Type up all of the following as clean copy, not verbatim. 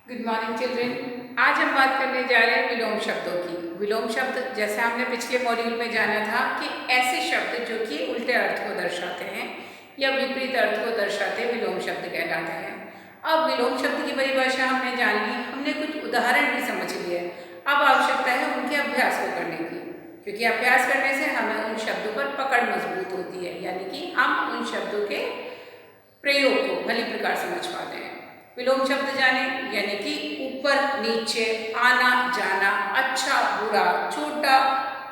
Good morning children. आज हम बात करने जा रहे हैं विलोम शब्दों की। विलोम शब्द जैसे हमने पिछले मॉड्यूल में जाना था कि ऐसे शब्द जो कि उल्टे अर्थ को दर्शाते हैं या विपरीत अर्थ को दर्शाते विलोम शब्द कहलाते हैं। अब विलोम शब्द की परिभाषा हमने जान ली, हमने कुछ उदाहरण भी समझ लिए। अब आवश्यकता है उनके अभ्यास को करने की, क्योंकि अभ्यास करने से हमें उन शब्दों पर पकड़ मजबूत होती है, यानी कि हम उन शब्दों के प्रयोग को भली प्रकार समझ पाते हैं। विलोम शब्द जाने यानी कि ऊपर नीचे, आना जाना, अच्छा बुरा, छोटा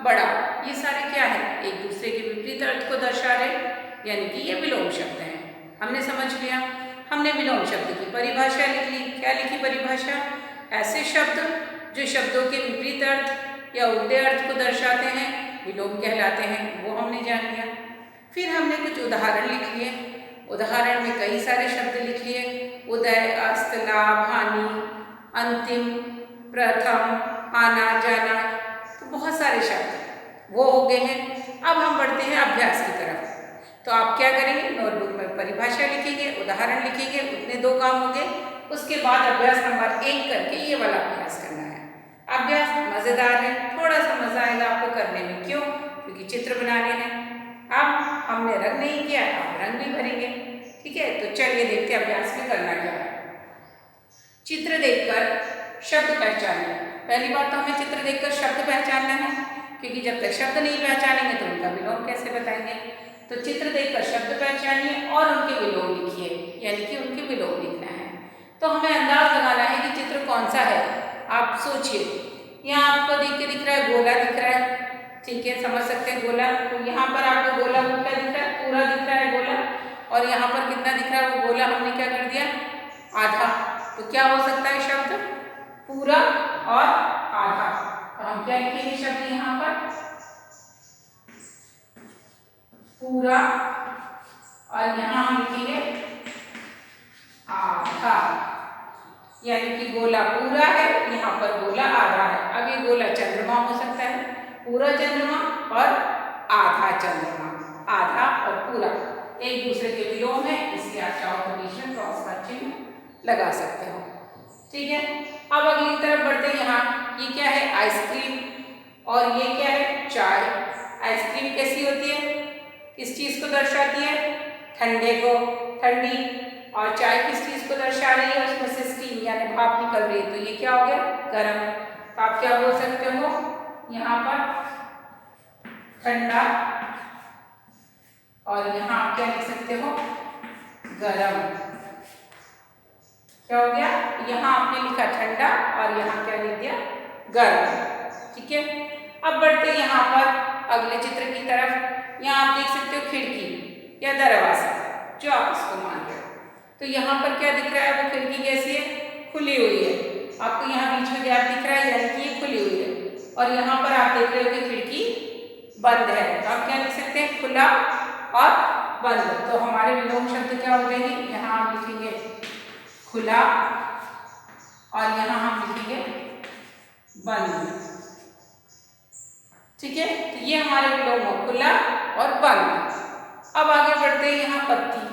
बड़ा, ये सारे क्या है, एक दूसरे के विपरीत अर्थ को दर्शा रहे, यानी कि ये विलोम शब्द हैं। हमने समझ लिया। हमने विलोम शब्द की परिभाषा लिख ली। क्या लिखी परिभाषा? ऐसे शब्द जो शब्दों के विपरीत अर्थ या उल्टे अर्थ को दर्शाते हैं विलोम कहलाते हैं, वो हमने जान लिया। फिर हमने कुछ उदाहरण लिख लिए। उदाहरण में कई सारे शब्द लिख लिए, उदय, अस्त, लाभ, हानि, अंतिम, प्रथम, आना जाना, तो बहुत सारे शब्द वो हो गए हैं। अब हम बढ़ते हैं अभ्यास की तरफ। तो आप क्या करेंगे, नोटबुक में परिभाषा लिखेंगे, उदाहरण लिखेंगे, उतने दो काम होंगे। उसके बाद अभ्यास नंबर 1 करके ये वाला अभ्यास करना है। अभ्यास मज़ेदार है, थोड़ा सा मजा आएगा आपको करने में। क्यों? क्योंकि चित्र बनाने हैं। अब हमने रंग नहीं किया, आप रंग भी भरेंगे। ठीक है, तो चलिए देखते हैं अभ्यास में करना क्या है। चित्र देखकर शब्द पहचानना। पहली बात तो हमें चित्र देखकर शब्द पहचानना है, क्योंकि जब तक शब्द नहीं पहचानेंगे तो उनका विलोम कैसे बताएंगे। तो चित्र देखकर शब्द पहचानिए और उनके विलोम लिखिए, यानी कि उनके विलोम लिखना है। तो हमें अंदाज लगाना है कि चित्र कौन सा है। आप सोचिए, यहाँ आपको देख के दिख रहा है गोला दिख रहा है, ठीक है, समझ सकते हैं गोला। तो यहाँ पर आपको गोला क्या दिख रहा है, पूरा दिख रहा है गोला। और यहाँ पर कितना दिख रहा है, वो गोला हमने क्या कर दिया, आधा। तो क्या हो सकता है शब्द, पूरा और आधा। तो हम क्या लिखेंगे शब्द यहाँ पर, पूरा, और यहाँ हम लिखेंगे आधा, यानी कि गोला पूरा है, यहाँ पर गोला आधा है। अब ये गोला चंद्रमा हो सकता है, पूरा चंद्रमा और आधा चंद्रमा। आधा और पूरा एक दूसरे के विलोम है, इसलिए आप चाहो तो बीच में क्रॉस का चिन्ह लगा सकते हो। ठीक है, अब अगली तरफ बढ़ते हैं। यहाँ ये क्या है, आइसक्रीम, और ये क्या है, चाय। आइसक्रीम कैसी होती है, किस चीज को दर्शाती है, ठंडे को, ठंडी। और चाय किस चीज को दर्शा रही है, उसमें से स्टीम यानी भाप निकल रही है, तो ये क्या हो गया, गर्म। तो आप क्या बोल सकते हो यहाँ पर, ठंडा, और यहाँ आप क्या लिख सकते हो, गरम। क्या हो गया, यहाँ आपने लिखा ठंडा और यहाँ क्या लिख दिया, गर्म। ठीक है, अब बढ़ते यहाँ पर अगले चित्र की तरफ। यहाँ आप देख सकते हो खिड़की या दरवाजा, जो आप इसको मान रहे हो। तो यहाँ पर क्या दिख रहा है, वो खिड़की कैसी है, खुली हुई है। आपको यहाँ बीच में गैप दिख रहा है, यानी कि ये खुली हुई है। और यहाँ पर आप देख रहे हो कि खिड़की बंद है, तो आप क्या लिख सकते हैं, खुला और बंद। तो हमारे विलोम शब्द क्या हो जाएंगे, यहाँ हम लिखेंगे खुला और यहाँ हम लिखेंगे बंद। ठीक है, तो ये हमारे विलोम हो, खुला और बंद। अब आगे बढ़ते हैं, यहाँ पत्ती।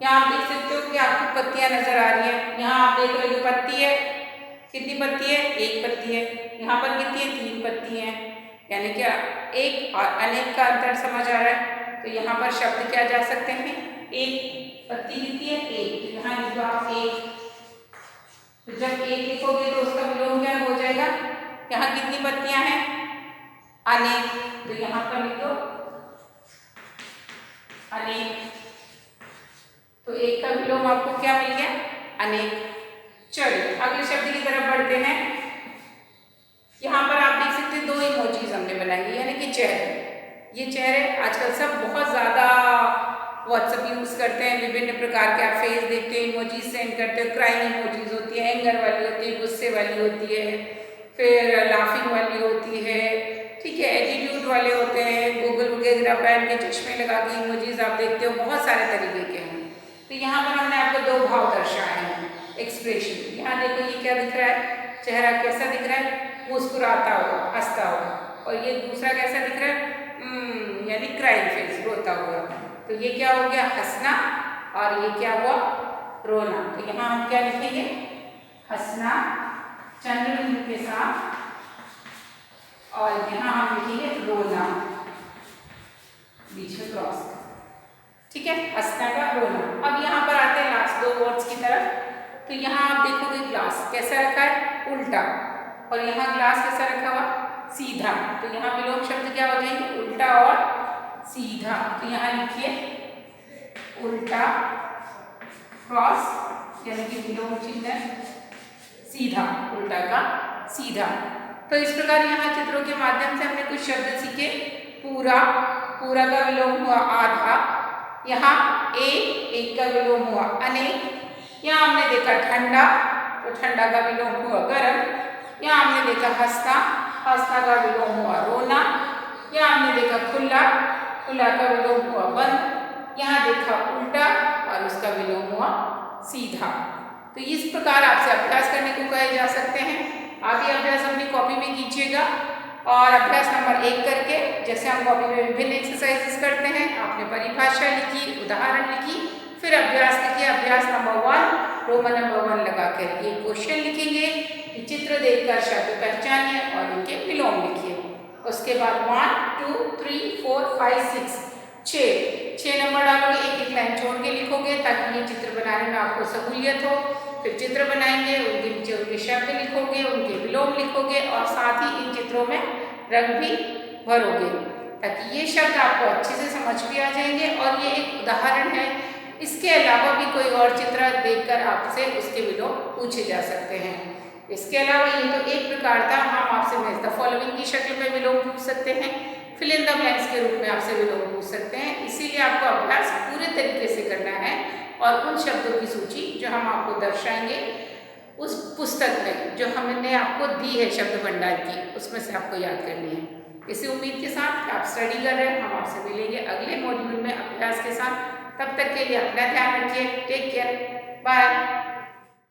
यहाँ आप देख सकते हो कि आपको पत्तियां नजर आ रही है। यहाँ आप देख रहे हो पत्ती है, कितनी पत्ती है, एक पत्ती है। यहाँ पर कितनी है, 3 पत्ती है, यानी कि एक और अनेक का अंतर समझ आ रहा है। तो यहाँ पर शब्द क्या जा सकते हैं, एक पत्ती कितनी है, एक, तो यहाँ लिखो आप एक। तो जब एक लिखोगे तो उसका विलोम क्या हो जाएगा, यहाँ कितनी पत्तियां हैं, अनेक, तो यहाँ पर लिखो अनेक। तो एक का विलोम आपको क्या मिल गया, अनेक। चलिए अगले शब्द की तरफ बढ़ते हैं। यहाँ पर आप देख सकते हैं 2 इमोजीज हमने बनाई, यानी कि चेहरे। ये चेहरे आजकल सब बहुत ज़्यादा व्हाट्सएप यूज़ करते हैं, विभिन्न प्रकार के आप फेस देखते हो, इमोजीज सेंड करते हो। क्राइंग इमोजीज होती है, एंगर वाली होती है, गुस्से वाली होती है, फिर लाफिंग वाली होती है, ठीक है, एटीट्यूड वाले होते हैं, गूगल वगैरह पहन के चश्मे लगा के इमोजीज आप देखते हो, बहुत सारे तरीके के हैं। तो यहाँ पर हमने आपको 2 भाव दर्शाए हैं, एक्सप्रेशन। यहाँ देखो ये क्या दिख रहा है, चेहरा कैसा दिख रहा है, मुस्कुराता हुआ, हंसता हुआ। और ये दूसरा कैसा दिख रहा है, यानी क्राइंग फेस, रोता हुआ। तो ये क्या हो गया, हंसना, और ये क्या हुआ, रोना। तो यहाँ हम क्या लिखेंगे, हंसना चंद्र बिंदु के साथ, और यहाँ हम लिखेंगे रोना, बीच में क्रॉस। ठीक है, हंसना का रोना। अब यहाँ पर आते हैं लास्ट दो वर्ड्स की तरफ। तो यहाँ आप देखोगे ग्लास कैसा रखा है, उल्टा, और यहाँ ग्लास कैसा रखा हुआ, सीधा। तो यहाँ विलोम शब्द क्या हो जाएंगे, उल्टा और सीधा। तो यहाँ लिखिए उल्टा क्रॉस यानी कि विलोम चिन्ह सीधा, उल्टा का सीधा। तो इस प्रकार यहाँ चित्रों के माध्यम से हमने कुछ शब्द सीखे। पूरा, पूरा का विलोम हुआ आधा, यहाँ एक का विलोम हुआ अनेक। यहाँ हमने देखा ठंडा, तो ठंडा का विलोम हुआ गर्म। यहाँ हमने देखा हंसना, हंसना का विलोम हुआ रोना। यहाँ हमने देखा खुला, खुला का विलोम हुआ बंद। यहाँ देखा उल्टा और उसका विलोम हुआ सीधा। तो इस प्रकार आपसे अभ्यास करने को कहे जा सकते हैं। आगे अभ्यास अपनी कॉपी में कीजिएगा, और अभ्यास नंबर 1 करके, जैसे हम कॉपी में विभिन्न एक्सरसाइजेस करते हैं, आपने परिभाषा लिखी, उदाहरण लिखी, फिर अभ्यास लिखिए। अभ्यास नंबर 1 रोमन नंबर 1 लगा कर ये क्वेश्चन लिखेंगे कि चित्र देखकर शब्द पहचानिए और उनके विलोम लिखिए। उसके बाद 1 2 3 4 5 6 6 नंबर डालोगे, एक एक लाइन छोड़ के लिखोगे ताकि ये चित्र बनाने में आपको सहूलियत हो। फिर चित्र बनाएंगे, उनके नीचे उनके शब्द लिखोगे, उनके विलोम लिखोगे, और साथ ही इन चित्रों में रंग भी भरोगे ताकि ये शब्द आपको अच्छे से समझ भी आ जाएंगे। और ये एक उदाहरण है, इसके अलावा भी कोई और चित्र देखकर आपसे उसके विलोम पूछे जा सकते हैं। इसके अलावा ये तो एक प्रकार था, हम आपसे मैच द फॉलोइंग की शक्ल में विलोम पूछ सकते हैं, फिल इन द ब्लैंक्स के रूप में आपसे विलोम पूछ सकते हैं। इसीलिए आपको अभ्यास पूरे तरीके से करना है, और उन शब्दों की सूची जो हम आपको दर्शाएंगे उस पुस्तक में जो हमने आपको दी है शब्द भंडार की, उसमें से आपको याद करनी है। इसी उम्मीद के साथ कि आप स्टडी कर रहे हैं, हम आपसे मिलेंगे अगले मॉड्यूल में अभ्यास के साथ। तब तक के लिए अपना ध्यान रखिए। Take care, bye.